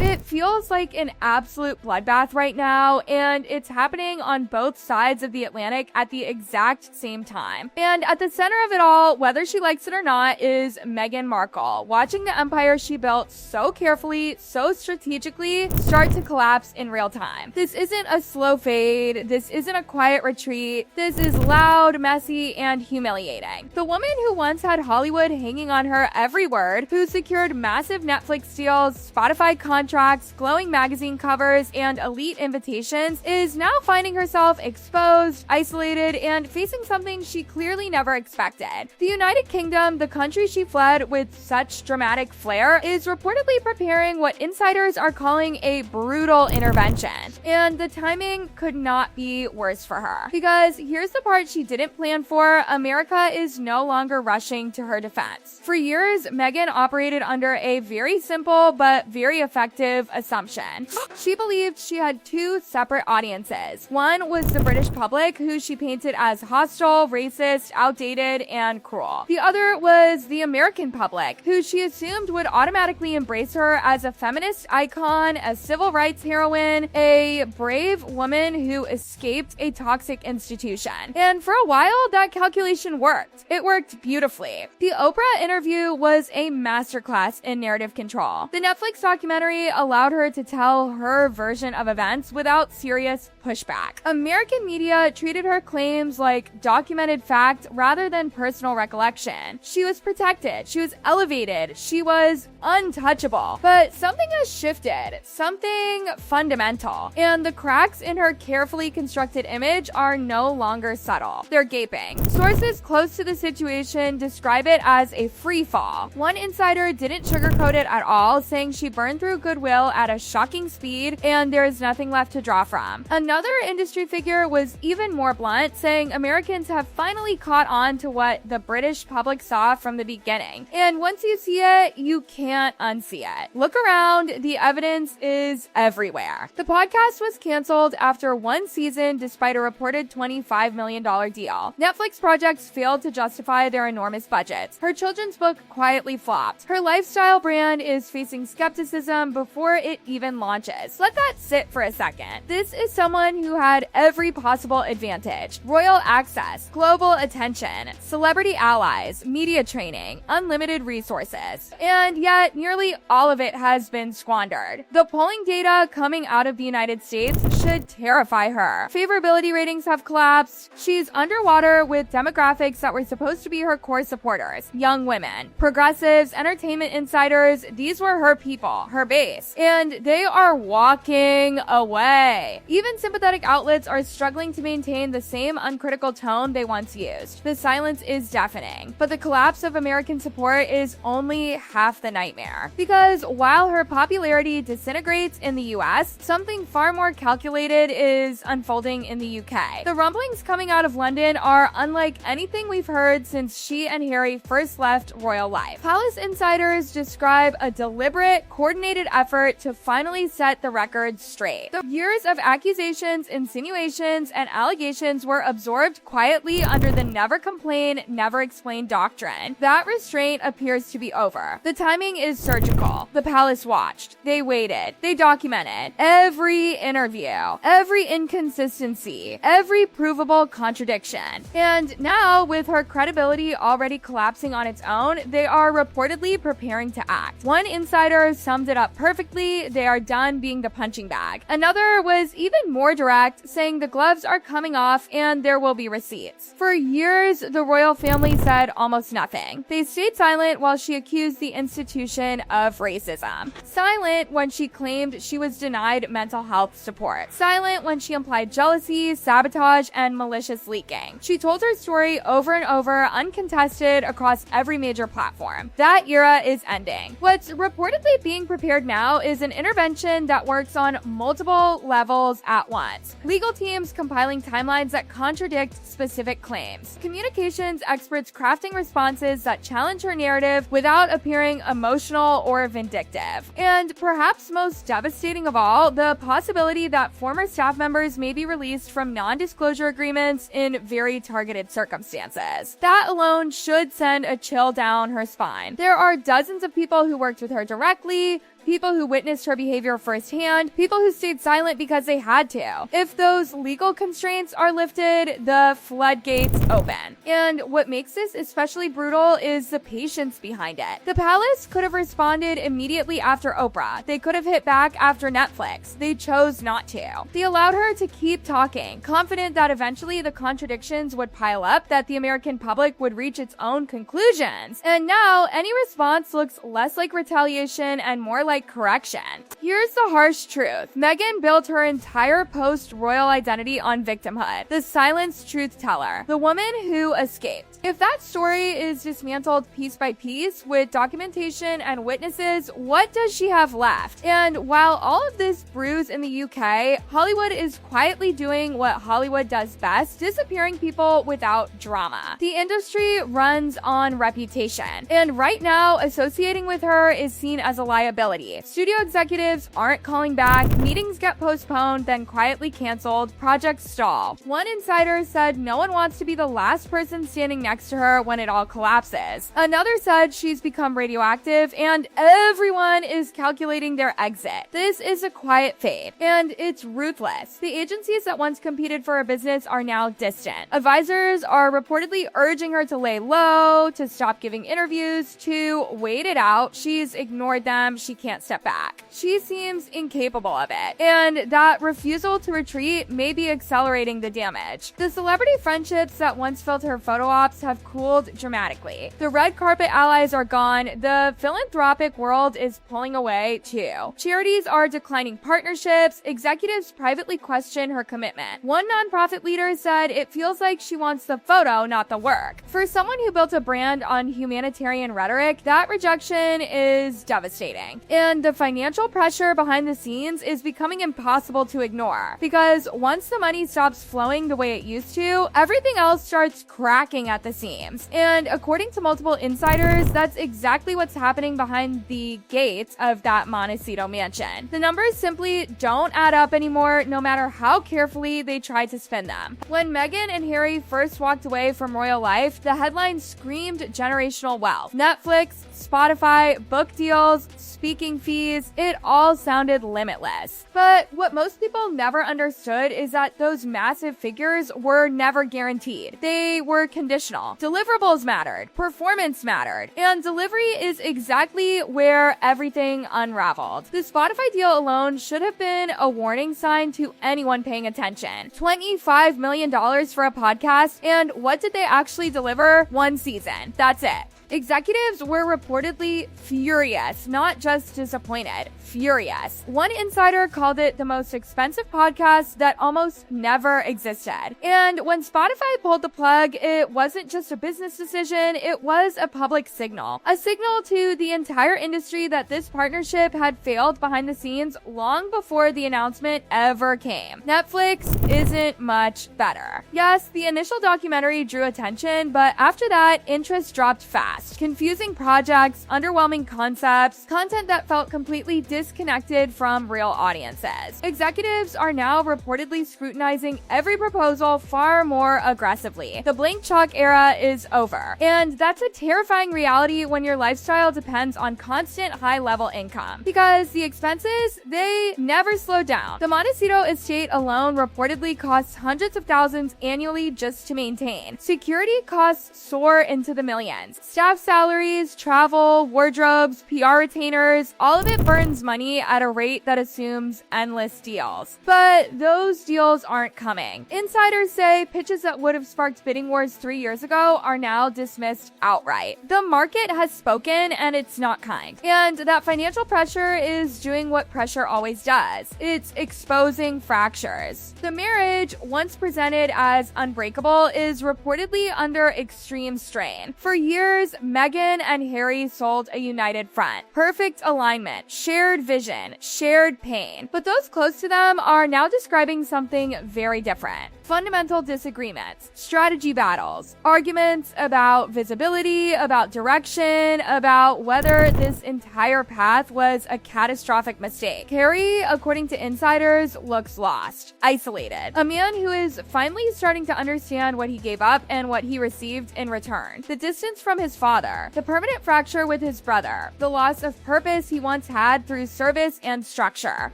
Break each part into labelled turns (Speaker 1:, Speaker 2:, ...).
Speaker 1: It feels like an absolute bloodbath right now, and it's happening on both sides of the Atlantic at the exact same time. And at the center of it all, whether she likes it or not, is Meghan Markle, watching the empire she built so carefully, so strategically, start to collapse in real time. This isn't a slow fade, this isn't a quiet retreat, this is loud, messy, and humiliating. The woman who once had Hollywood hanging on her every word, who secured massive Netflix deals, Spotify contracts, glowing magazine covers, and elite invitations, is now finding herself exposed, isolated, and facing something she clearly never expected. The United Kingdom, the country she fled with such dramatic flair, is reportedly preparing what insiders are calling a brutal intervention. And the timing could not be worse for her. Because here's the part she didn't plan for: America is no longer rushing to her defense. For years, Meghan operated under a very simple but very effective assumption. She believed she had two separate audiences. One was the British public, who she painted as hostile, racist, outdated, and cruel. The other was the American public, who she assumed would automatically embrace her as a feminist icon, a civil rights heroine, a brave woman who escaped a toxic institution. And for a while, that calculation worked. It worked beautifully. The Oprah interview was a masterclass in narrative control. The Netflix documentary allowed her to tell her version of events without serious pushback. American media treated her claims like documented fact rather than personal recollection. She was protected, she was elevated, she was untouchable. But something has shifted, something fundamental, and the cracks in her carefully constructed image are no longer subtle. They're gaping. Sources close to the situation describe it as a free fall. One insider didn't sugarcoat it at all, saying she burned through goodwill at a shocking speed and there is nothing left to draw from. Another industry figure was even more blunt, saying Americans have finally caught on to what the British public saw from the beginning. And once you see it, you can't unsee it. Look around, the evidence is everywhere. The podcast was canceled after one season despite a reported $25 million deal. Netflix projects failed to justify their enormous budgets. Her children's book quietly flopped. Her lifestyle brand is facing skepticism before it even launches. Let that sit for a second. This is someone who had every possible advantage: royal access, global attention, celebrity allies, media training, unlimited resources. And yet, nearly all of it has been squandered. The polling data coming out of the United States should terrify her. Favorability ratings have collapsed. She's underwater with demographics that were supposed to be her core supporters: young women, progressives, entertainment insiders. These were her people, her base, and they are walking away. Even sympathetic outlets are struggling to maintain the same uncritical tone they once used. The silence is deafening, but the collapse of American support is only half the nightmare. Because while her popularity disintegrates in the US, something far more calculated is unfolding in the UK. The rumblings coming out of London are unlike anything we've heard since she and Harry first left royal life. Palace insiders describe a deliberate, coordinated effort to finally set the record straight. The years of accusations, insinuations, and allegations were absorbed quietly under the never complain, never explain doctrine. That restraint appears to be over. The timing is surgical. The palace watched. They waited. They documented every interview, every inconsistency, every provable contradiction. And now, with her credibility already collapsing on its own, they are reportedly preparing to act. One insider summed it up perfectly: they are done being the punching bag. Another was even more direct, saying the gloves are coming off and there will be receipts. For years, the royal family said almost nothing. They stayed silent while she accused the institution of racism. Silent when she claimed she was denied mental health support. Silent when she implied jealousy, sabotage, and malicious leaking. She told her story over and over, uncontested, across every major platform. That era is ending. What's reportedly being prepared now is an intervention that works on multiple levels at once. Legal teams compiling timelines that contradict specific claims. Communications experts crafting responses that challenge her narrative without appearing emotional or vindictive. And perhaps most devastating of all, the possibility that former staff members may be released from non-disclosure agreements in very targeted circumstances. That alone should send a chill down her spine. There are dozens of people who worked with her directly, people who witnessed her behavior firsthand, people who stayed silent because they had to. If those legal constraints are lifted, the floodgates open. And what makes this especially brutal is the patience behind it. The palace could have responded immediately after Oprah. They could have hit back after Netflix. They chose not to. They allowed her to keep talking, confident that eventually the contradictions would pile up, that the American public would reach its own conclusions. And now, any response looks less like retaliation and more like correction. Here's the harsh truth. Meghan built her entire post-royal identity on victimhood, the silenced truth teller, the woman who escaped. If that story is dismantled piece by piece with documentation and witnesses, what does she have left? And while all of this brews in the UK, Hollywood is quietly doing what Hollywood does best, disappearing people without drama. The industry runs on reputation, and right now, associating with her is seen as a liability. Studio executives aren't calling back, meetings get postponed, then quietly canceled, projects stall. One insider said no one wants to be the last person standing next to her when it all collapses. Another said she's become radioactive, and everyone is calculating their exit. This is a quiet fate, and it's ruthless. The agencies that once competed for her business are now distant. Advisors are reportedly urging her to lay low, to stop giving interviews, to wait it out. She's ignored them. She can't step back. She seems incapable of it, and that refusal to retreat may be accelerating the damage. The celebrity friendships that once filled her photo ops have cooled dramatically. The red carpet allies are gone. The philanthropic world is pulling away too. Charities are declining partnerships. Executives privately question her commitment. One nonprofit leader said it feels like she wants the photo, not the work. For someone who built a brand on humanitarian rhetoric, that rejection is devastating. And the financial pressure behind the scenes is becoming impossible to ignore, because once the money stops flowing the way it used to, everything else starts cracking at the seams. And according to multiple insiders, that's exactly what's happening behind the gates of that Montecito mansion. The numbers simply don't add up anymore, no matter how carefully they try to spin them. When Meghan and Harry first walked away from royal life, the headlines screamed generational wealth. Netflix, Spotify, book deals, speaking fees, it all sounded limitless. But what most people never understood is that those massive figures were never guaranteed. They were conditional. Deliverables mattered, performance mattered, and delivery is exactly where everything unraveled. The Spotify deal alone should have been a warning sign to anyone paying attention. $25 million for a podcast, and what did they actually deliver? One season. That's it. Executives were reportedly furious, not just disappointed. Furious. One insider called it the most expensive podcast that almost never existed. And when Spotify pulled the plug, it wasn't just a business decision, it was a public signal. A signal to the entire industry that this partnership had failed behind the scenes long before the announcement ever came. Netflix isn't much better. Yes, the initial documentary drew attention, but after that, interest dropped fast. Confusing projects, underwhelming concepts, content that felt completely disconnected from real audiences. Executives are now reportedly scrutinizing every proposal far more aggressively. The blank chalk era is over. And that's a terrifying reality when your lifestyle depends on constant high-level income. Because the expenses, they never slow down. The Montecito estate alone reportedly costs hundreds of thousands annually just to maintain. Security costs soar into the millions. Staff salaries, travel, wardrobes, PR retainers, all of it burns money at a rate that assumes endless deals. But those deals aren't coming. Insiders say pitches that would have sparked bidding wars 3 years ago are now dismissed outright. The market has spoken, and it's not kind. And that financial pressure is doing what pressure always does. It's exposing fractures. The marriage, once presented as unbreakable, is reportedly under extreme strain. For years, Meghan and Harry sold a united front. Perfect alignment, shared vision, shared pain. But those close to them are now describing something very different. Fundamental disagreements, strategy battles, arguments about visibility, about direction, about whether this entire path was a catastrophic mistake. Harry, according to insiders, looks lost, isolated. A man who is finally starting to understand what he gave up and what he received in return. The distance from his father, the permanent fracture with his brother, the loss of purpose he once had through service and structure.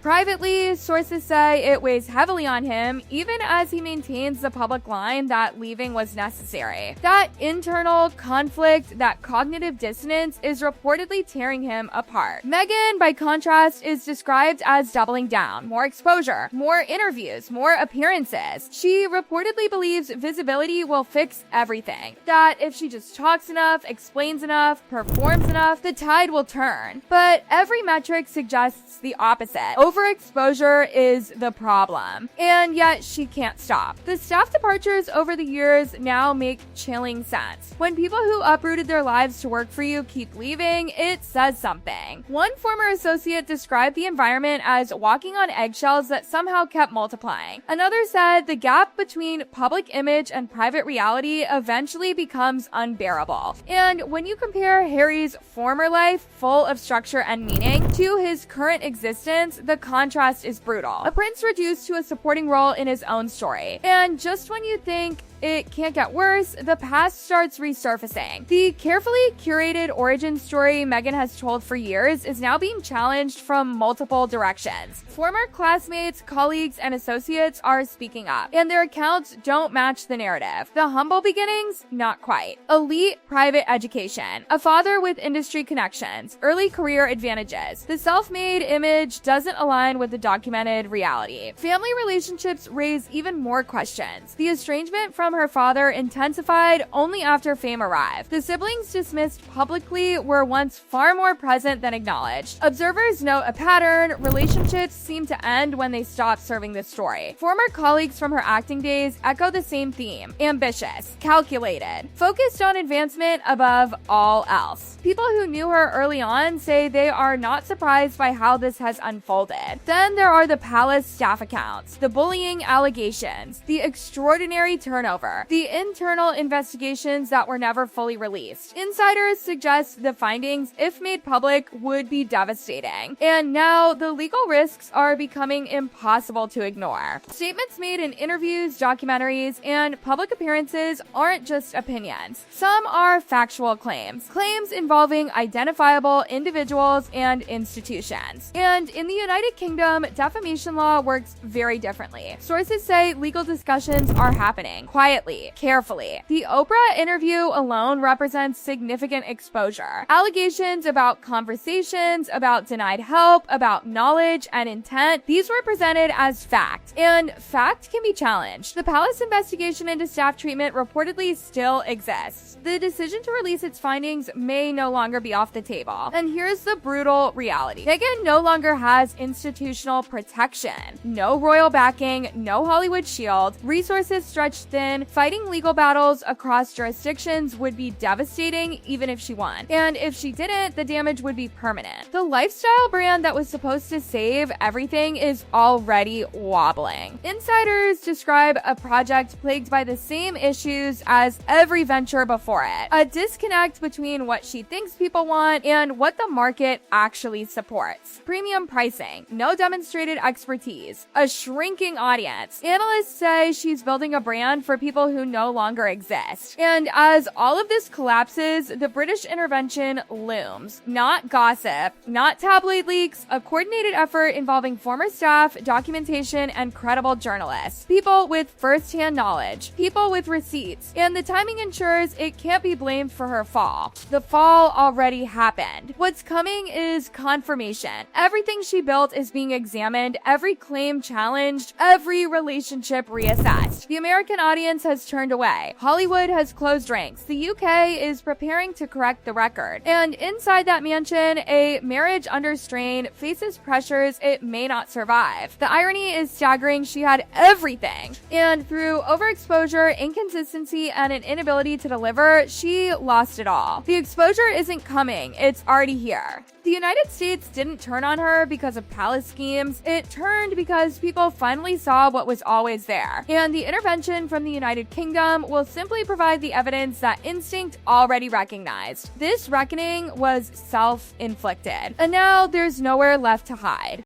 Speaker 1: Privately, sources say it weighs heavily on him, even as he maintains the public line that leaving was necessary. That internal conflict, that cognitive dissonance, is reportedly tearing him apart. Meghan, by contrast, is described as doubling down. More exposure, more interviews, more appearances. She reportedly believes visibility will fix everything. That if she just talks enough, explains enough, performs enough, the tide will turn. But every metric suggests the opposite. Overexposure is the problem. And yet she can't stop. The staff departures over the years now make chilling sense. When people who uprooted their lives to work for you keep leaving, it says something. One former associate described the environment as walking on eggshells that somehow kept multiplying. Another said the gap between public image and private reality eventually becomes unbearable. And when you compare Harry's former life, full of structure and meaning, to his current existence, the contrast is brutal. A prince reduced to a supporting role in his own story. And just when you think it can't get worse, the past starts resurfacing. The carefully curated origin story Meghan has told for years is now being challenged from multiple directions. Former classmates, colleagues, and associates are speaking up, and their accounts don't match the narrative. The humble beginnings? Not quite. Elite private education, a father with industry connections, early career advantages. The self-made image doesn't align with the documented reality. Family relationships raise even more questions. The estrangement from her father intensified only after fame arrived. The siblings dismissed publicly were once far more present than acknowledged. Observers note a pattern. Relationships seem to end when they stop serving the story. Former colleagues from her acting days echo the same theme. Ambitious, calculated, focused on advancement above all else. People who knew her early on say they are not surprised by how this has unfolded. Then there are the palace staff accounts, the bullying allegations, the extraordinary turnover, the internal investigations that were never fully released. Insiders suggest the findings, if made public, would be devastating. And now the legal risks are becoming impossible to ignore. Statements made in interviews, documentaries, and public appearances aren't just opinions. Some are factual claims. Claims involving identifiable individuals and institutions. And in the United Kingdom, defamation law works very differently. Sources say legal discussions are happening quietly, carefully. The Oprah interview alone represents significant exposure. Allegations about conversations, about denied help, about knowledge and intent, these were presented as fact. And fact can be challenged. The palace investigation into staff treatment reportedly still exists. The decision to release its findings may no longer be off the table. And here's the brutal reality. Meghan no longer has institutional protection. No royal backing, no Hollywood shield, resources stretched thin. Fighting legal battles across jurisdictions would be devastating even if she won. And if she didn't, the damage would be permanent. The lifestyle brand that was supposed to save everything is already wobbling. Insiders describe a project plagued by the same issues as every venture before it. A disconnect between what she thinks people want and what the market actually supports. Premium pricing, no demonstrated expertise, a shrinking audience. Analysts say she's building a brand for people who no longer exist. And as all of this collapses, the British intervention looms. Not gossip, not tabloid leaks, a coordinated effort involving former staff, documentation, and credible journalists. People with first-hand knowledge. People with receipts. And the timing ensures it can't be blamed for her fall. The fall already happened. What's coming is confirmation. Everything she built is being examined, every claim challenged, every relationship reassessed. The American audience has turned away. Hollywood has closed ranks. The UK is preparing to correct the record. And inside that mansion, a marriage under strain faces pressures it may not survive. The irony is staggering. She had everything. And through overexposure, inconsistency, and an inability to deliver, she lost it all. The exposure isn't coming. It's already here. The United States didn't turn on her because of palace schemes. It turned because people finally saw what was always there. And the intervention from the United Kingdom will simply provide the evidence that instinct already recognized. This reckoning was self-inflicted. And now there's nowhere left to hide.